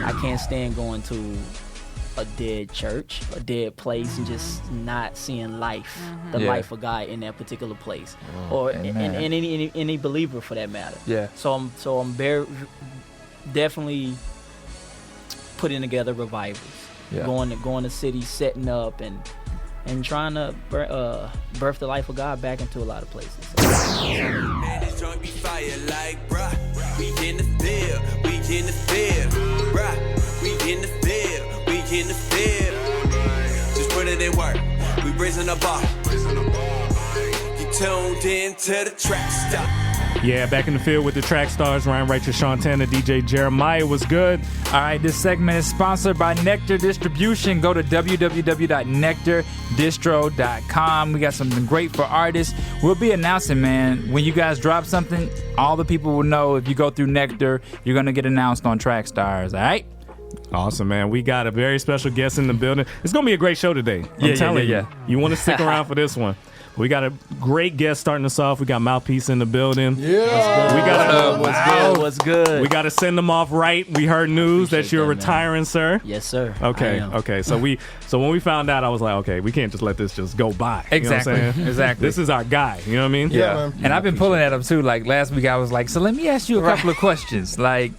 I can't stand going to a dead church, a dead place, and just not seeing life, the life of God in that particular place, or in any believer for that matter. Yeah. So I'm very definitely putting together revivals, going to cities, setting up and trying to birth the life of God back into a lot of places. Man, this joint be fire like, bruh. We in the field, we in the field, bruh. We in the field, we in the field. Just put it in work. We raising the bar. You tuned in to the Trackstarz. Yeah, back in the field with the Trackstarz. Ryan Righteous, Sean Tanner, DJ Jeremiah. Was good. All right, this segment is sponsored by Nectar Distribution. Go to www.nectardistro.com. We got something great for artists. We'll be announcing, man, when you guys drop something, all the people will know. If you go through Nectar, you're going to get announced on Trackstarz, all right? Awesome, man. We got a very special guest in the building. It's going to be a great show today. I'm telling you. You want to stick around for this one. We got a great guest starting us off. We got Mouthpi3ce in the building. Yeah. We got What's good? We got to send them off right. We heard news that you're retiring, sir. Yes, sir. Okay. So when we found out, I was like, okay, we can't just let this just go by. Exactly. You know what I'm saying? Exactly. This is our guy. You know what I mean? Yeah, man. And I've been pulling at him too. Like last week, I was like, so let me ask you a couple of questions. Like,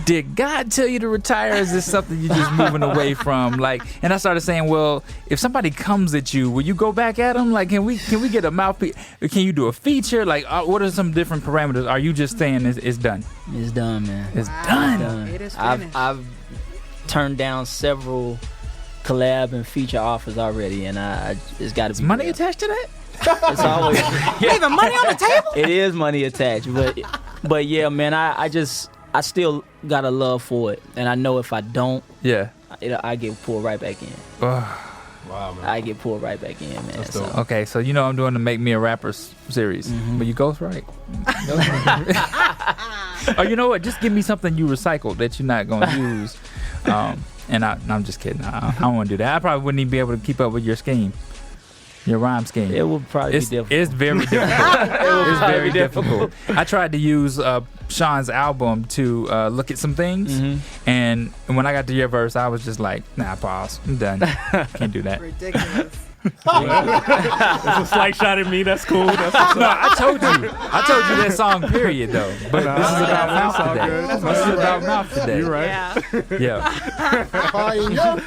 did God tell you to retire? Or is this something you're just moving away from? Like, and I started saying, well, if somebody comes at you, will you go back at them? Like, can we get a mouthpiece? Can you do a feature? Like, what are some different parameters? Are you just saying it's done? It's done, man. It's done. It is finished. I've turned down several collab and feature offers already, and it's got to be Money real. attached to that? It's always Leaving money on the table? it is money attached, but yeah, man, I still got a love for it, and I know if I don't, I get pulled right back in. Wow, man. I get pulled right back in, man. So. Okay, so you know I'm doing the Make Me a Rapper series, but you ghostwrite. Oh, you know what? Just give me something you recycled that you're not going to use. And I'm just kidding. I don't want to do that. I probably wouldn't even be able to keep up with your scheme. Your rhyme scheme. It would probably be difficult. It's very difficult. It's very difficult. I tried to use Sean's album to look at some things, and when I got to your verse, I was just like, nah, pause. I'm done. Can't do that. Ridiculous. It's a slight shot at me. That's cool. No, I told you that song, period, though. But this is about mouth today. This is about mouth today. You're right. Yeah. Yeah.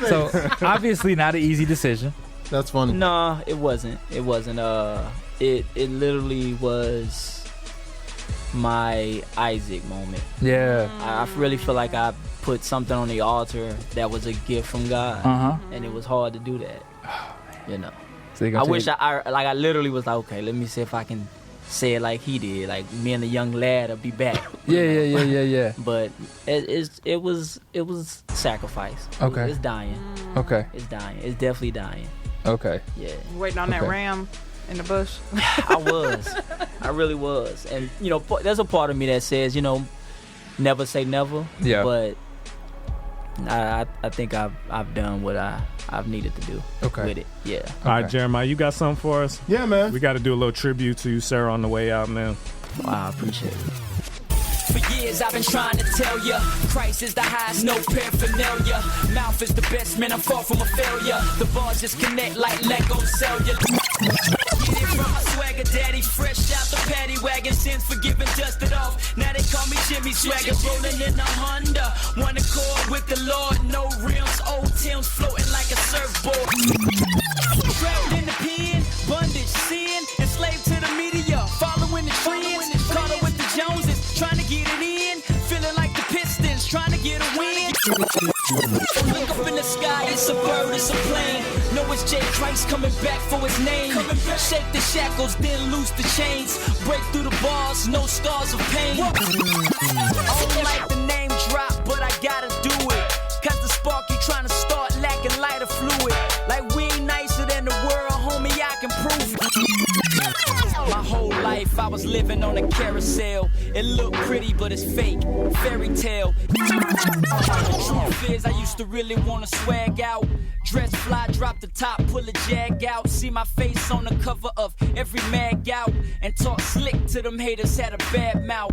So, obviously not an easy decision. That's funny. No, it wasn't. It wasn't. It literally was my Isaac moment. Yeah. I really feel like I put something on the altar that was a gift from God, and it was hard to do that. You know. So I wish I literally was like, okay, let me see if I can say it like he did, like me and the young lad will be back. Yeah. But it was sacrifice. Okay. It's dying. Okay. It's dying. It's definitely dying. Okay. Yeah. Waiting on that ram in the bush. I really was. And you know, there's a part of me that says, you know, never say never. Yeah. But I think I've done what I've needed to do with it. Yeah. All right, Jeremiah, you got something for us? Yeah, man. We got to do a little tribute to you, sir, on the way out, man. Wow, I appreciate it. For years I've been trying to tell ya, Christ is the highest, no paraphernalia. Mouth is the best, man, I'm far from a failure. The bars just connect like Lego cellular. Get it from my swagger daddy, fresh out the paddy wagon. Sins forgiven, dusted off. Now they call me Jimmy Swagger, rolling in a Honda. One accord with the Lord, no rims, old Tim's floating like a surfboard. Trapped in the pen, bondage, sin, enslaved to the media, following the trends. Caught up with the Joneses, trying to get it in, feeling like the Pistons, trying to get a win. Look up in the sky, it's a bird, it's a plane. Know it's J. Christ coming back for his name. Shake the shackles, then loose the chains. Break through the bars, no scars of pain. I don't like the name drop, but I gotta do it. Cause the spark you trying to start lacking lighter fluid. Like we ain't nicer than the world, homie, I can prove it. My whole life I was living on a carousel. It looked pretty, but it's fake. Fairy tale. Truth is, I used to really wanna swag out. Dress fly, drop the top, pull a jag out. See my face on the cover of every mag out. And talk slick to them haters, had a bad mouth.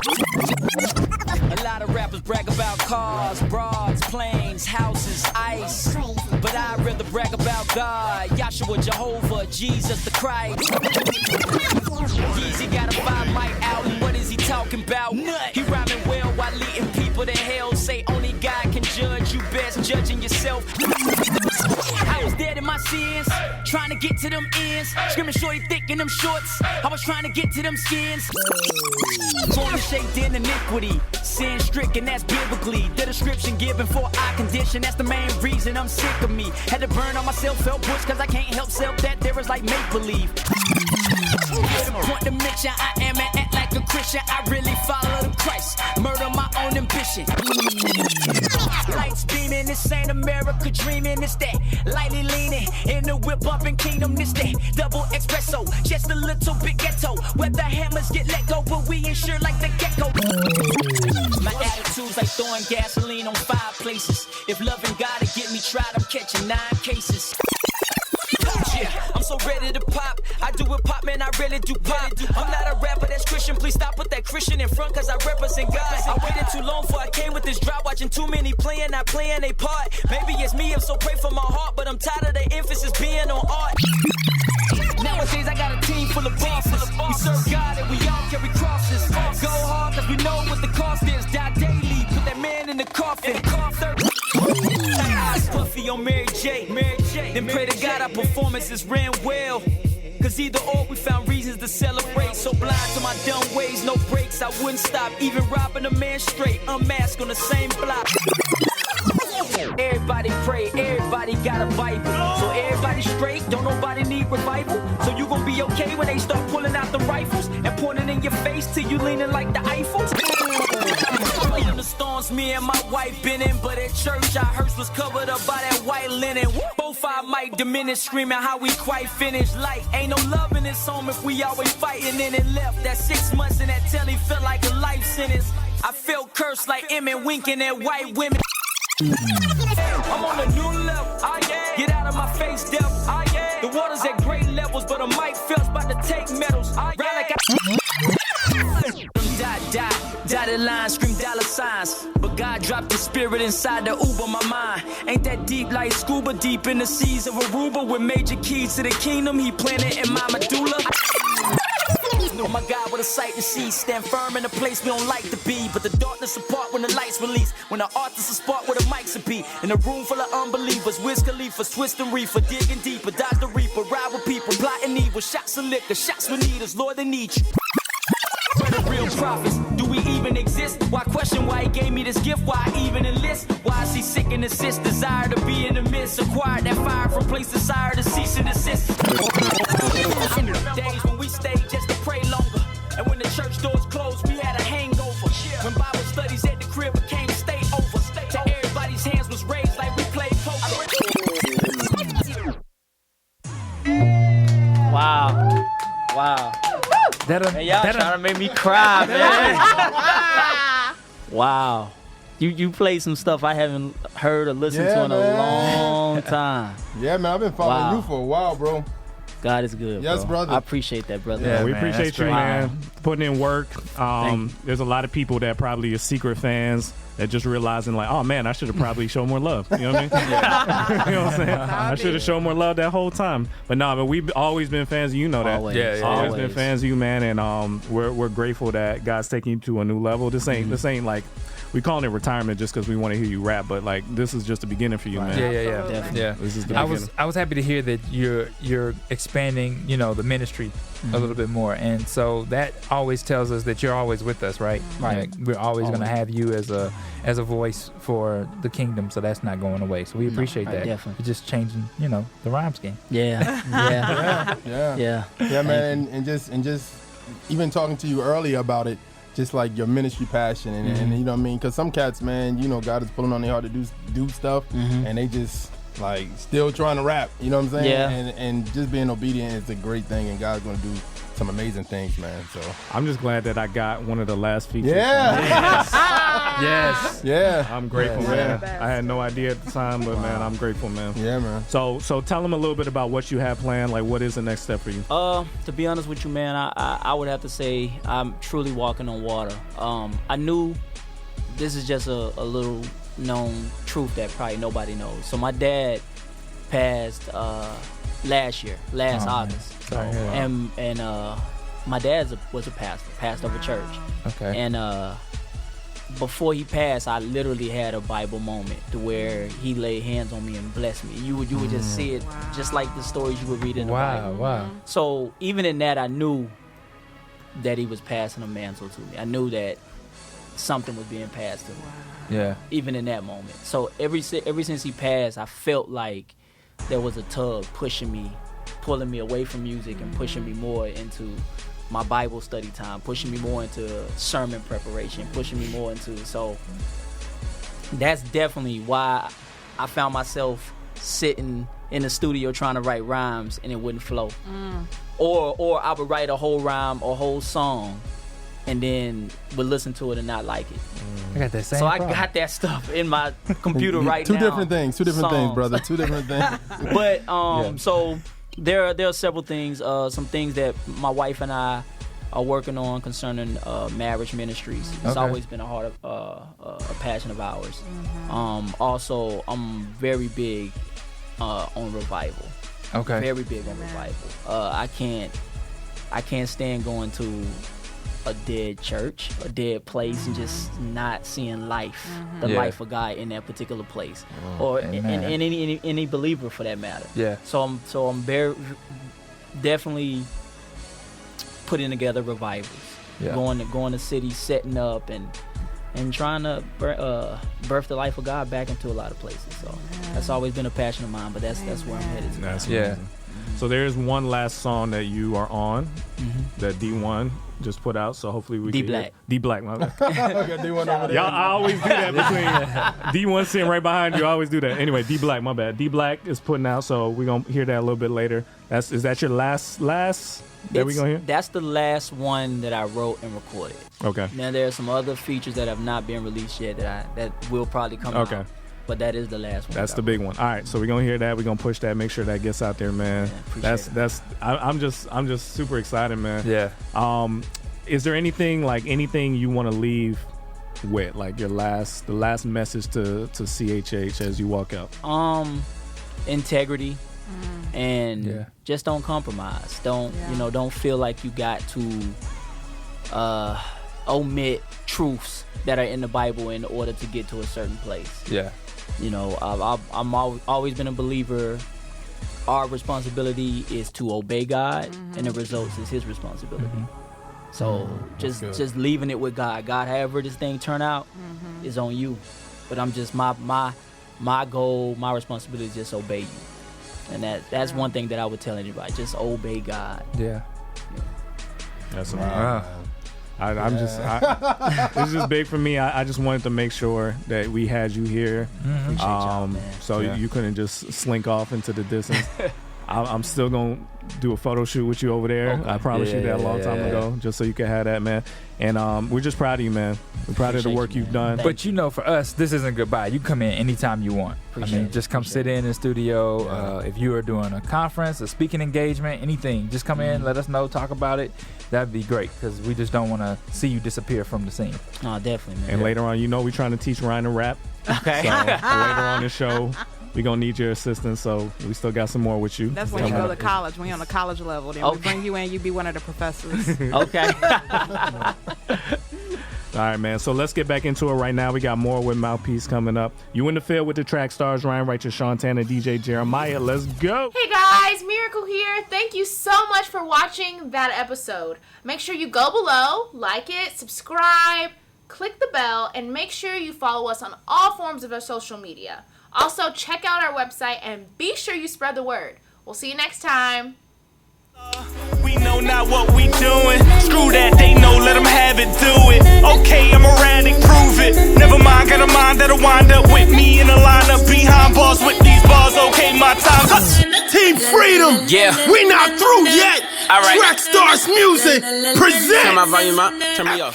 A lot of rappers brag about cars, broads, planes, houses, ice. But I'd rather brag about God, Yahshua, Jehovah, Jesus the Christ. Yeezy got a 5-mic album, what is he talking about? He rhyming well while leading people to hell. Say only God can judge, you best judging yourself. I was dead in my sins, trying to get to them ends. Screaming shorty thick in them shorts, I was trying to get to them skins. Born shaped in iniquity, sin stricken, that's biblically. The description given for eye condition, that's the main reason I'm sick of me. Had to burn on myself, felt push, cause I can't help self that there is like make-believe. Get a point to mention, I am and act like a Christian. I really follow the Christ, murder my own ambition. Lights beaming, this ain't America dreaming. It's that lightly leaning in the whip bumping kingdom. This that double espresso, just a little bit ghetto. Where the hammers get let go, but we insure like the gecko. My attitude's like throwing gasoline on 5 places. If loving God to get me tried, I'm catching 9 cases. Yeah, I'm so ready to pop. I do it pop, man, I really do pop. I'm not a rapper that's Christian. Please stop, put that Christian in front, cause I represent God. I waited too long before I came with this drop. Watching too many playing, not playing they part. Maybe it's me, I'm so pray for my heart, but I'm tired of the emphasis being on art. Nowadays I got a team full of bosses. We serve God and we all carry crosses. Go hard cause we know what the cost is. Die daily, put that man in the coffin. Eyes puffy on Mary J. Then pray to God our performances ran well. Cause either or we found reasons to celebrate. So blind to my dumb ways, no breaks, I wouldn't stop. Even robbing a man straight, unmasked on the same block. Everybody pray, everybody got a Bible. So everybody straight, don't nobody need revival. So you gon' be okay when they start pulling out the rifles and pointing in your face till you leaning like the Eiffel. In the storms, me and my wife been in, but at church our hearse was covered up by that white linen. Both I might diminish, screaming how we quite finished. Like ain't no love in this home if we always fighting. In and left that 6 months in that telly felt like a life sentence. I felt cursed like Emmett winking at white women. I'm on a new level. Get out of my face, devil. The water's at great levels, but a Mike Phelps about to take medals. Ride like dotted lines, scream dollar signs. But God dropped the spirit inside the Uber, my mind. Ain't that deep like scuba deep in the seas of Aruba. With major keys to the kingdom, he planted in my medulla. Oh my God, what a sight to see. Stand firm in a place we don't like to be. But the darkness apart when the lights release. When the artists are spark where the mics will be. In a room full of unbelievers. Wiz Khalifa, twist and reefer. Digging deeper, dodge the reaper. Ride with people, plotting evil. Shots of liquor, shots with needles. Lord, they need you. We're the real prophets. Do we even exist? Why question why he gave me this gift? Why I even enlist? Why is he sick and assist? Desire to be in the midst. Acquired that fire from place desire to cease and desist. Days when we stayed just to pray longer. And when the church doors closed, we had a hangover. When Bible studies at the crib became stay over. Till everybody's hands was raised like we played poker. Wow. Wow. Man, y'all trying to make me cry, man. Wow. You played some stuff I haven't heard or listened to in a long time. Yeah, man, I've been following you for a while, bro. God is good, yes, bro. brother. I appreciate that, brother. Yeah, we appreciate you, man. Wow. Putting in work. There's a lot of people that probably are secret fans that just realizing like, oh man, I should have probably shown more love. You know what I mean? You know what I'm saying? I should have shown more love that whole time. But no, but we've always been fans. You know that. Always. Always been fans of you, man. And we're grateful that God's taking you to a new level. This ain't like. We calling it retirement just because we want to hear you rap, but like this is just the beginning for you, man. Yeah. This is the beginning. I was happy to hear that you're expanding, the ministry a little bit more, and so that always tells us that you're always with us, right? Right. Like, we're always going to have you as a voice for the kingdom, so that's not going away. So we appreciate that. Definitely. You're just changing, the rhyme scheme. Yeah, man, and just even talking to you earlier about it. Just like your ministry passion and you know what I mean? Because some cats, man, God is pulling on their heart to do stuff and they just like still trying to rap, you know what I'm saying? Yeah. And just being obedient is a great thing and God's going to do some amazing things, man. So I'm just glad that I got one of the last features. Yeah. Yes. Yeah. I'm grateful, Yeah. man. I had no idea at the time, but man, I'm grateful, man. Yeah, man. So tell them a little bit about what you have planned. Like, what is the next step for you? To be honest with you, man, I would have to say I'm truly walking on water. I knew this is just a little known truth that probably nobody knows. So my dad passed last August. Sorry, And my dad was a pastor of a church. Okay. And before he passed, I literally had a Bible moment to where he laid hands on me and blessed me. You would just see it, just like the stories you would read in the Bible. Wow. So even in that, I knew that he was passing a mantle to me. I knew that something was being passed to me. Yeah. Even in that moment. So ever since he passed, I felt like there was a tug pushing me, pulling me away from music and pushing me more into my Bible study time, pushing me more into sermon preparation, pushing me more into, so that's definitely why I found myself sitting in the studio trying to write rhymes and it wouldn't flow. Or I would write a whole rhyme or whole song and then would listen to it and not like it. I got that same So problem. I got that stuff in my computer right Two now. different things, Songs. brother. Two different things. But so there are several things, some things that my wife and I are working on concerning marriage ministries. It's Okay. always been a passion of ours. Also, I'm very big on revival. Okay. Very big on revival. I can't stand going to a dead church, a dead place, and just not seeing life, the Yeah. life of God in that particular place, or in Amen. any believer for that matter. Yeah. So I'm very definitely putting together revivals, Yeah. going to cities, setting up and trying to birth the life of God back into a lot of places. So that's always been a passion of mine, but that's where I'm headed to. That's Yeah. amazing. So there's one last song that you are on that D1 just put out. So hopefully we can D-Black. D-Black, my bad. Okay, do one over there. Y'all, I always do that between D1 sitting right behind you. I always do that. Anyway, D-Black, my bad. D-Black is putting out, so we're going to hear that a little bit later. Is that your last that we going to hear? That's the last one that I wrote and recorded. Okay. Now there are some other features that have not been released yet that will probably come out. Okay. But that is the last one. That's that the I big one. All right, so we're gonna hear that. We're gonna push that. Make sure that gets out there, man. Yeah, appreciate I'm just super excited, man. Yeah. Is there anything you want to leave with, like the last message to CHH as you walk out? Integrity and just don't compromise. Don't feel like you got to omit truths that are in the Bible in order to get to a certain place. Yeah. I'm always been a believer. Our responsibility is to obey God, and the results is His responsibility. So just leaving it with God. God, however this thing turn out, is on you. But I'm just my goal, my responsibility is just obey you, and that's one thing that I would tell anybody: just obey God. Yeah. That's Wow. this is just big for me. I just wanted to make sure that we had you here, Appreciate y'all, man. so you couldn't just slink off into the distance. I'm still gonna do a photo shoot with you over there. Okay. I promised you that a long time ago, just so you can have that, man. And we're just proud of you, man. We're proud of the Appreciate work you, you've man. done. But for us, this isn't goodbye. You come in anytime you want. Appreciate it. Just come sit in the studio. If you are doing a conference, a speaking engagement, anything, just come in, let us know, talk about it. That'd be great, because we just don't want to see you disappear from the scene. Oh, definitely, man. And later on, we're trying to teach Ryan to rap. Okay. So later on the show, we're going to need your assistance. So we still got some more with you. That's when you go to college. When you're on the college level, then we bring you in, you be one of the professors. Okay. All right, man. So let's get back into it right now. We got more with Mouthpi3ce coming up. You in the field with the Trackstarz, Ryan Righteous, Shantana, DJ Jeremiah. Let's go. Hey guys, Miracle here. Thank you so much for watching that episode. Make sure you go below, like it, subscribe, click the bell, and make sure you follow us on all forms of our social media. Also, check out our website and be sure you spread the word. We'll see you next time. We know not what we doing. Screw that, they know, let them have it, do it. Okay, I'm erratic, prove it. Never mind, got a mind that'll wind up with me in a lineup behind bars with these bars. Okay, my time's up. Team Freedom. Yeah. We not through yet. All right. Trackstarz Music presents. Turn my volume up, turn me off.